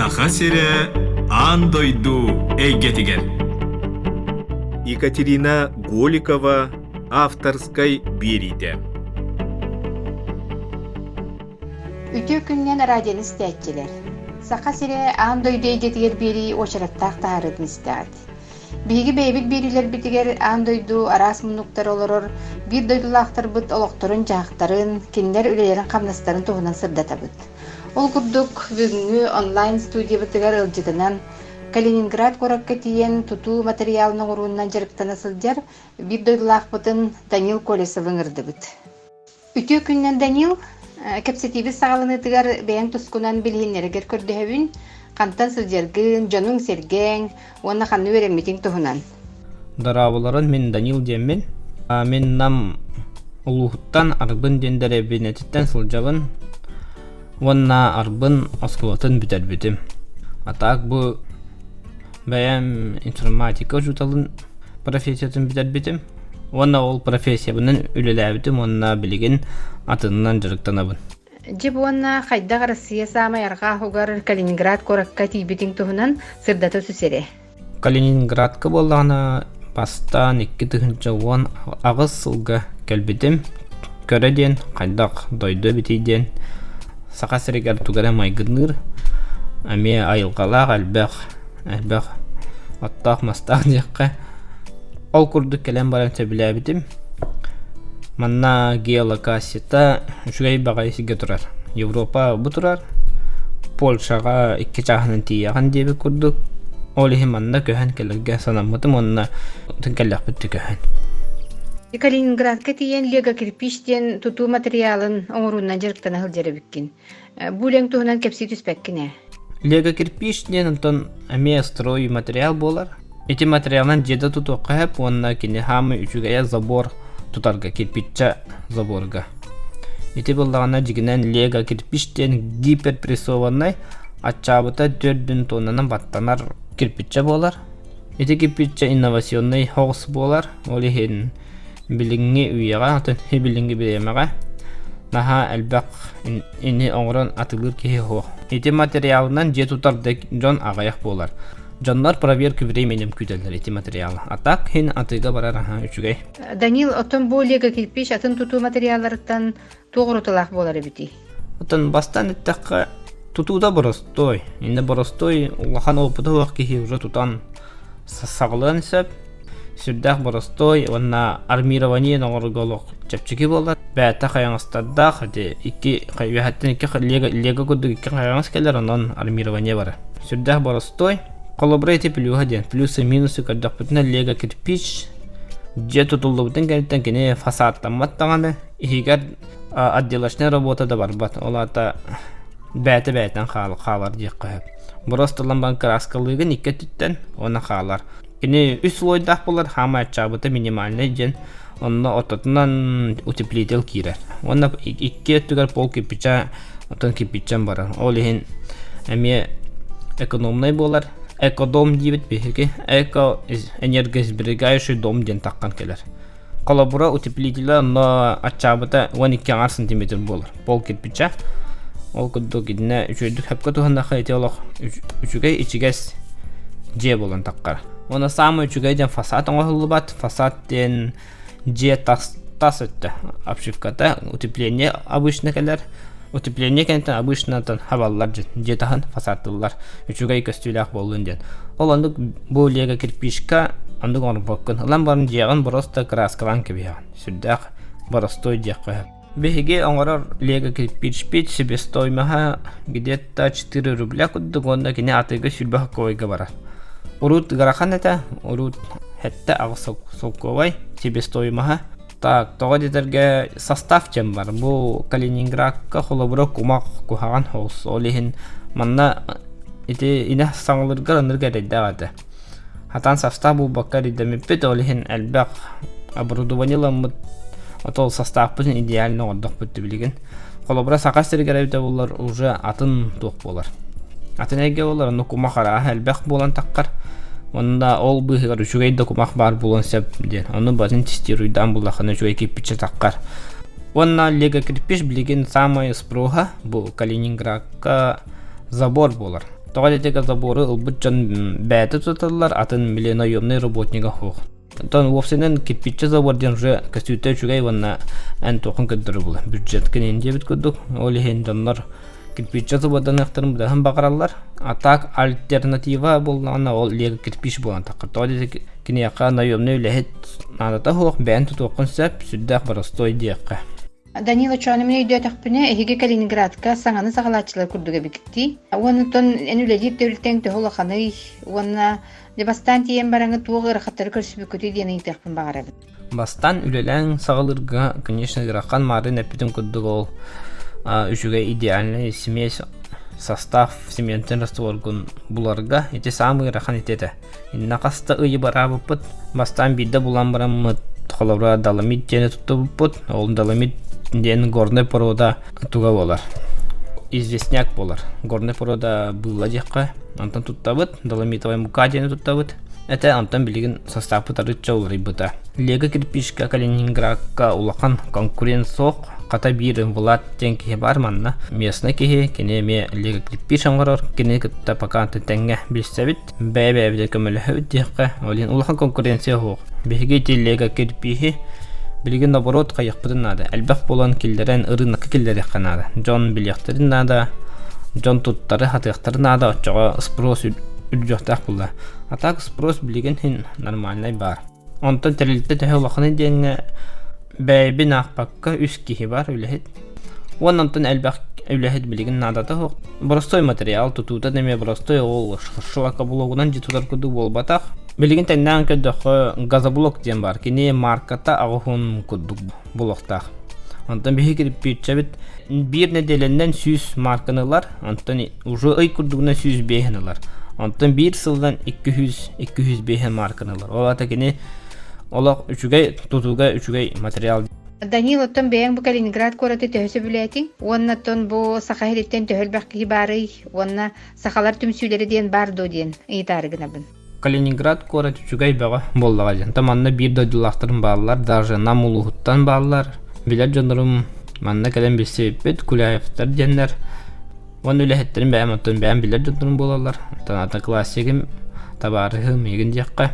Саха сире андойду эйгетигер. Екатерина Голикова авторской берите. Ütü künnen radyanı istəyətçilər. Saqa sirə andoydu getigər biri oçarattaq taharıdın istəyət. Bigi beybit biriler bitiger andoydu aras munuktar olurur. Bir doydulaqtar bıt oloqtorun jaqtarın, kinler ülelerin qamnastarın tohunan sırdata bıt. Ol kurduk бүгүнгү онлайн студия бitiger ылжытынан Калининград коракка тиен туту материалының уруннан жарыктана сылжар bir doydulaq bıtın Данил Колесовың ырды быт. Ütü künnen Данил кепсетиби сагалыныдыгар бэйэн тускунан билһиннеригер көрдөһөбүн кантан сылжаргын, жонуң сергең, уонна ханны вереммитиң туһунан. Дарабыларын мен Данил деммен. Мен нам улуһуттан арбын дендере бенетиттен сылжабын. Уонна арбын оскулатын бүтәрбитим. Атак бу бэйэм информатика жуталын профессиятын бүтәрбитим. Уонна ол профессиябынан үлеләбитим, уонна билигин атынан жарыктанабын. Жеп уонна хайдага Россия самай арга хугар Калининград коракка тийбитиң туһунан сырдата сүсере. Калининградка боллана бастан 2-10 агыс сылга келбитим. Көрөден хайдак дойду битиден сака сиригер тугара майгыныр. Аме айылгалак албак аттак мастак жакка ол курдук келен баран тебилебитим. Манна геолокацияда үчүгэй багайсыга турар. Европа бу турар. Польшага 2 жагынан тияган деби курдук. Олихи манна көһөн келерге санаммытым, онна тынкаллак битти көһөн. Калининградка тиен лего кирпичтен туту материалын оңорунан жарыктана хылжары биккин. Булең туһунан кепси түспеккине. Лего кирпичтен онтон аме строй материал болар. Эти материалдан жеда тутуққа хеп, онна кини хамы үчүгая забор тутарга кирпичча заборга. Эти боллагана жигинен лего кирпичтен гиперпрессованный ачабыта 4 тоннанан баттанар кирпичча болар. Эти кирпичча инновационный хогс болар. Олихин билинги уяга, атын билинги биремага. Наха элбак ини оңрон атылыр кихи хо. Эти материалдан же тутардык жон агаяк болар. Жонлар проверка временем күтелер эти материалы. А так хин атыга барар үчүгэй. Данил отон бу лего кирпич атын туту материаллардан тоғрутулак болар бити. Отон бастан иттакка тутуда боростой. Инде боростой улахан опыты вак кихи уже тутан саглан сеп. Сүрдах боростой, онна армирование ногорголок чепчики болар. Бәтә каяңыстарда хәде 2 кайвәттен 2 лего кудык 2 каяңыз келер, оннан армирование бар. Сүрдах боростой коллаборати плюгаден плюсы минусы кадак бутна лего кирпич же тутулдубутун кенеттен кене фасадтан маттаганы игер отделочная работа да бар бат олата бәтен халар жакка буростулан банк краскалыгын 2 түттен оны халар кене үс лойдак болар хама чабыты минимальный жен онна ототунан утеплитель кирер онна 2 түгөр пол кирпича отон кирпичен бар олихин эме экономный болар. Эко-дом дибит бихиги, эко-энергосберегающий дом ден таккан келер. Коллабора утеплителя на ачабыта 12 см болар. Пол кирпича. Ол кудук идне үчөйдүк хепке туханда хайтелок үчүгэй ичигес же болан таккар. Она самый үчүгэй ден фасад оңолубат, фасад ден же тас өттө. Обшивката утепление обычно келер. Утепление кенттен обычно хаваллар же тахан фасадтылар. Үчүгэй көстүлак болуун ден. Ол андык бу лего кирпичка андык орбоккун. Лан барын жеган просто краскалан кебихан. Сүрдак боростой жакка. Беге оңорор лего кирпич пич себе стоимаха где-то 4 рубля куддук онда кине атыга сүрбах койга бара. Урут гараханета, урут хетте агсокковай себе стоимаха. Так, тогодетерге состав чем бар. Бу Калининградка холобро кумак кухаган хос. Олихин манна ити ине саңлыргар анырга дедагады. Хатан состав бу бакари демипет олихин элбак оборудованиялам отол состав бүтүн идеально ордок бүтү билген. Холобро сакастыргеребде булар уже атын тук болар. Атын эге болар ну кумакара элбак болан таккар. Онда ол быгыр үчүгэй докумак бар булон сеп ден. Аны базын тестируйдан булаханы үчүгэй кирпиче таккар. Онна лего кирпич билген самая спрога бу Калининградка забор болар. Тоҕалетега заборы ылбыт жан бәті тұталар атын миллионайомный работнига хоқ. Тон вовсенен кирпичче заборден уже костюте чугай ванна эн тоқын көддөрү була. Бюджет кенен дебит көддүк. Олихен жаннар кирпичче забордан ахтырым дахын бақаралар. Атак альтернатива болғана ол лего кирпич болан тақыр. Тоғалетега кинеяқа наемный үләхет надата хоқ бән тұтоқын сәп сүддәқ барастой дейққа. Данила чоанымын өйдө тақпыны эһиге Калининградка саңаны сағалатчылар күрдүгө бикти. Онутон эн үлелик дөлтен төһөлөханы уонна дебастан тиен бараңы тугы рахаттары көрсүбүкүтү диэн ыйтыхпын багарабын. Бастан үлеләң сағалырга, конечно, грахан марын әппетін күрдіг ол үшіге идеальный смесь состав цементен растворгун буларга эти самый рахан етеді. Инна қаста ыйы барабыппыт, бастан бидді булан барамыт, холовра даламит дені тұттыбыппыт, ол даламит дені горный порода туга болар. Известняк болар. Горный порода была декка, антон туттабыт, даламитовай мука дені туттабыт. Это антон билигин составы тарытча олар ибыта. Лего кирпичка Калининградка улахан конкурент соқ, қата бирін влад тен кеге бар манна. Местный кеге, кене ме лего кирпич аңғарар, кене күтті паканты тәңге білсәбіт, бәй-бәйбіде көмілі хөбіт декка, олин улахан конкуренция хоқ. Беге те лего кирпичи билигин наоборот қайықпыдын нада. Әлбәқ болан келдерен ырынақы келдері қанады. Джон билияқтарын нада, Джон туттары хатықтары нада, отчаға спрос үлжоқтақ бұлда. Атак спрос билигин хин нормальный бар. Онтан тәрілді тәхі лақыны дейінгі бәйбін ақпаққа үс кейі бар үләхет. Онтан әлбәқ үләхет билигин надата хоқ. Простой материал тұтуыта деме простой ол шылақа бұлығынан жетулар күді бол батақ. Билигин тәннән көдіқі газоблок ден бар. Кене марката ағығын күдік бұлықтақ. Онтан бейі керіп бейтшәбіт бір неделеннен 100 марканылар. Онтан уже ай күдігінен 100 бейхінілар. Онтан бір сылдан 200 бейхін марканылар. Ол ата кене олақ үшігей тұтуға үшігей материал. Данила тон бэйэн бу Калининград кораты төһөсө билетин. Уонна тон бу сахахириттен төһөлбәкки бары, уонна сахалар түмсүлери диен барду диен ыйтарыгынабын. Калининград корат үшігей бәға боллаға жан. Таманна бір дойдылақтырын балылар, даже намулуғыттан балылар. Билер жанырым манна кәден білсебет Куляевтар денлер. Оны үләхеттерін бәйім оттан бәйім билер жанырым болалар. Ата классигім табарығым егін деққа.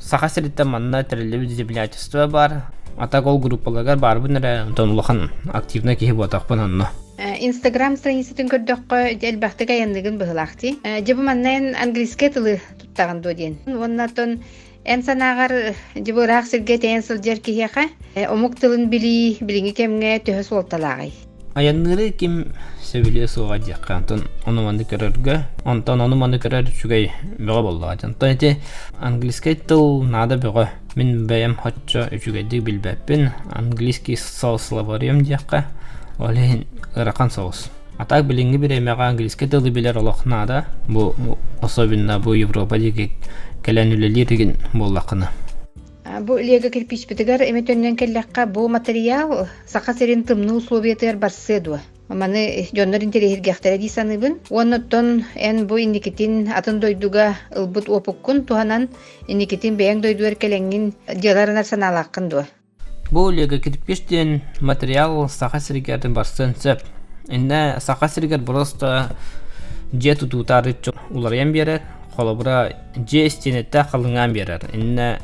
Саха сіріттен манна тәрелі землячество бар. Атак ол группаларга бар бұныры ұлақан активна кейі ботақпын онны. Инстаграм страницатын көрдөккө элбахты гаянлыгын быһылакти. Жебу маннан английский тылы туттаган доден. Оннатон эн санагар жебу рах сирге тен сылжер кияка омук тылын билиңи кемге төһөс олталагай. Аянныры ким сөбіле суға жаққа, антон онуманды көрерге, антон онуманды көрер үшігей бөға болуға. Антон әте английский тыл нада бөға. Мен бәйім хотча үшігейді білбәппін, английский соуславарием жаққа, олейін ырақан соус. Атак білінгі бір емеға английский тылы білер олақ нада, бұл особенно бұл Европа деге кәлән үлелерген болақыны. Бу лего кирпич битигер эметөннен келлекка бу материал сака серин тымны условиятер барсыдва. Маны жоннор интерьергехтер дисаныбын. Оннотон эн бу индикетин атын дойдуга ылбыт опуккун туанан индикетин бэйэн дойдуер келеңин дьяларынар саналаккындва. Бу лего кирпичтен материал сака серигерден барсын сөп. Инне сака серигер просто же тутутары уларыян берер, холобра же стенетте қалыңан берер. Инне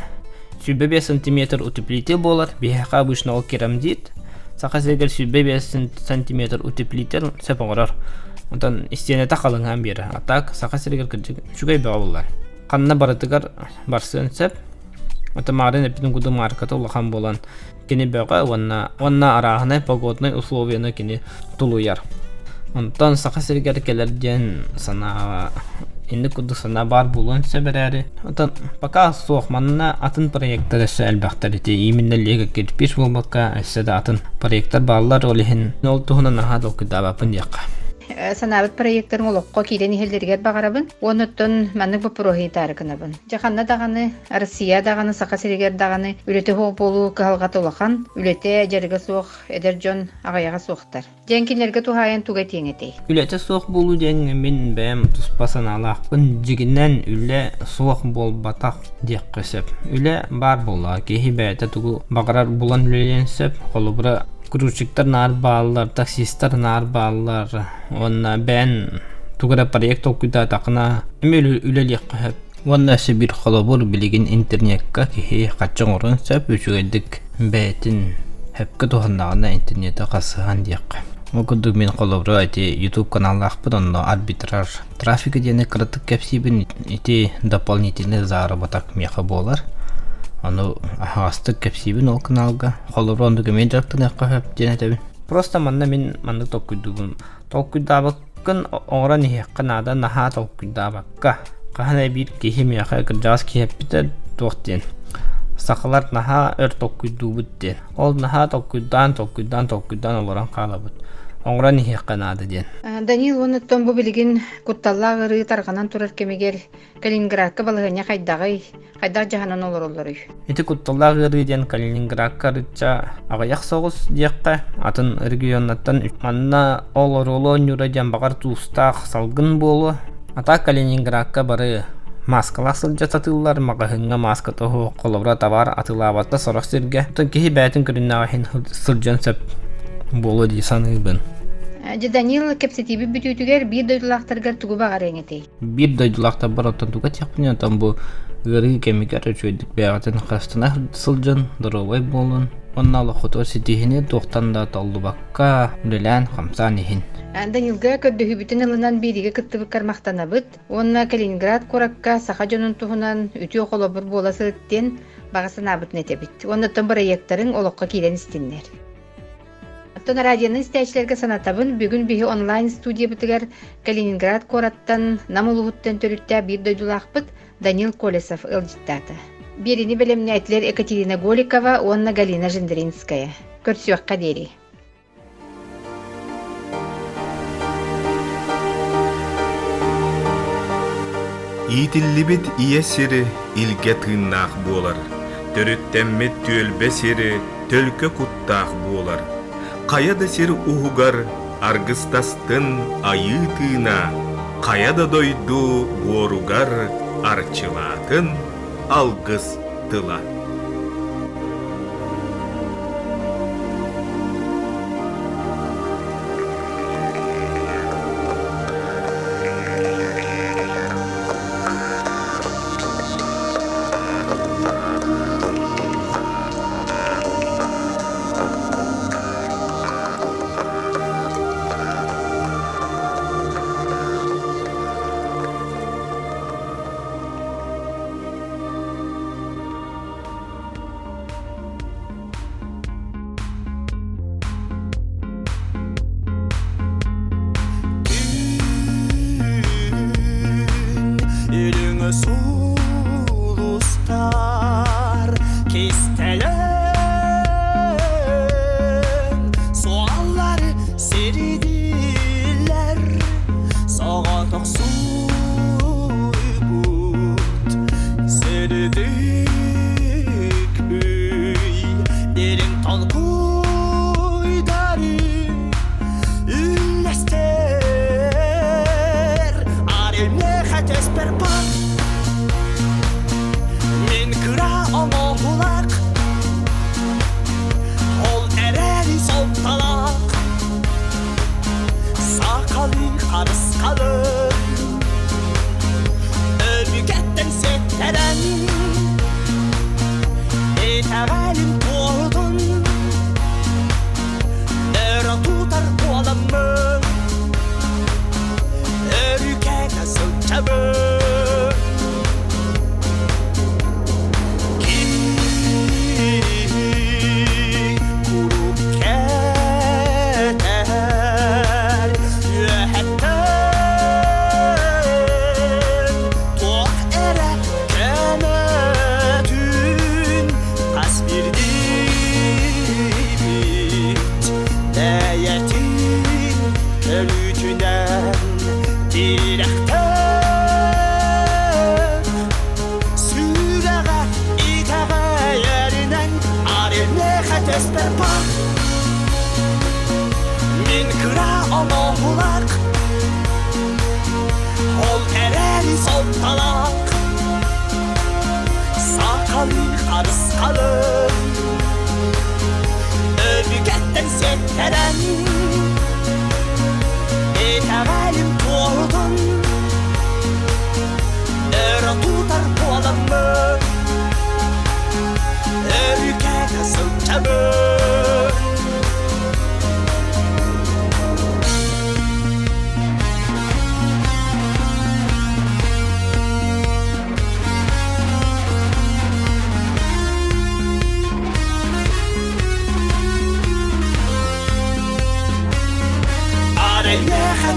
5 сантиметр утеплитель болар, бияқа обычно ол керамзит. Сақа сергер 5 сантиметр утеплитель сәпіңғырар. Онтан стенетте қалыңан бері. Атак сақа сергер күшігай бәға болар. Қанына баратығар барсын сәп. Ата мағырын әпінің күді маркаты олақан болан. Кені бәға онна арағына погодной условияны кені тұлуяр. Онтан сақа сергер келерден сана инде күді сана бар болуын сөбірәрі. Онтан пока соқ манына атын проекттар әсі әлбәқтар еті. Именно лего кирпич болмаққа әсі да атын проекттар балылар олихін. Ол тұғынан аға долқы дабапын деққа. Санабыт проекттарын олыққа кейден ихелдергер бағарабын. Оныттон маннық бұл прохейтары кынабын. Жақанна дағаны, Россия дағаны, Сақа Серегер дағаны үлеті хоқ болу кығалғат олақан, үлеті әжерге соқ, әдер жон ағаяға соқтар. Денкелерге тухайын туға теңетей. Үлеті соқ болу ден мен бәйім тұспасын алақпын. Жігінен үле соқ бол батақ дек қысып. Үле бар бола, кейі бәйті тұғы бағарар болан үлелен сөп, қолы грузчиктар нар баллар, таксисттар нар баллар, онна бән Тугара проект окуйда тақына эмел үлелек қап. Ванна Сибир холобур билигин интернетка кихи қачың орын сәп үчүгедик бәйтін хэпка туханнағына интернетті қасыған дейқ. Окудук мен холобру айти YouTube каналлах бұдонно арбитраж трафика дене кратык кәпсибін ити дополнительный заработок меха болар. Ану астык кәпсибін ол каналга холобру ондуга мен жақтын әққа хэп дене тәбін. Просто манна мен манны толкуйдугун. Толкуйдабықкын оңра нехеққа нада наха толкуйдабаққа. Қахана бир кехимияқа кыржас кехеппіті тоқтен. Сақалар наха өр толкуйдубыт ден. Ол наха толкуйдан олоран қалабыт. Оңра нехеққа нада ден. Данил онуттан бу билигин кутталлағыры тарғанан турар кемегер Калининградка балығыня қайдақ жағанан олар. Эти кутталлағыры ден Калининградка рыча ағаяқ соғыз деққа атын регионаттан манна олороло нүра ден бағар туыстақ салгын болу. Ата Калининградка бары маскалақ сылжа татылар мағahыңа маска тоғы қолыбыра табар атылабатта сорық серге. Тон кехи бәйтін көрінна ахин сылжан сөп болу дейсаны бін. Данил кепсетиби бүтүтүгер бир дойдулақтаргар тугу бағар еңетей. Бир дойдулақта бар оттан туға текпіне отан бұ ғыры кемегер өчөйдік бәғатын қастына сылжан дұровай болуын. Онналы құтыр сетихіне тоқтанда талды баққа үлелән қамсан ехін. Данилга көддөһү бүтүн ылынан бириге кыттыбы кармактанабыт. Онна Калининград коракка саха жонун туһунан үтү холобур боласыттен багасынабыт нетебит. Оннотон проекттарын олокка кийлен истиннер. Аттон радионун истечилерге санатабын бүгүн биһи онлайн студия битигер Калининград кораттан намулуһуттан төрүттә бир дойдулакпыт Данил Колесов ылжыттаты. Берини белемнәтлер Екатерина Голикова, онна Галина Жендринская. Көрсөккә дери. Итиллибит ие сири илге тыыннаах болар. Төрүттэммет түөлбе сири төлкө куттаах болар. Каяда сири уһугар аргыстастын айы тыына. Каяда дойду боругар арчылаатын алгыс тыла. Sulustar kestelen soğanları seridiler sağa suybut seridik üy derin talkuydarı üllester arimle hatesper pat Omohulak Ol ereri soltalak Sakalı karıskalı Övügetten setteren Eteğelim doğdun Nere tutar kolamı Övügete sılçamı Min kıra omohulak Ol ereri soltalak Sakalı karıskalı Övügetten setteren Eteğelim doğdun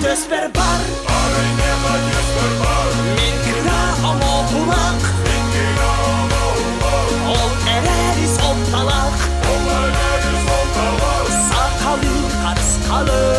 төспер бар Мен кыра омоғулақ Ол әрәрі солталақ Сақалы қарыс қалыр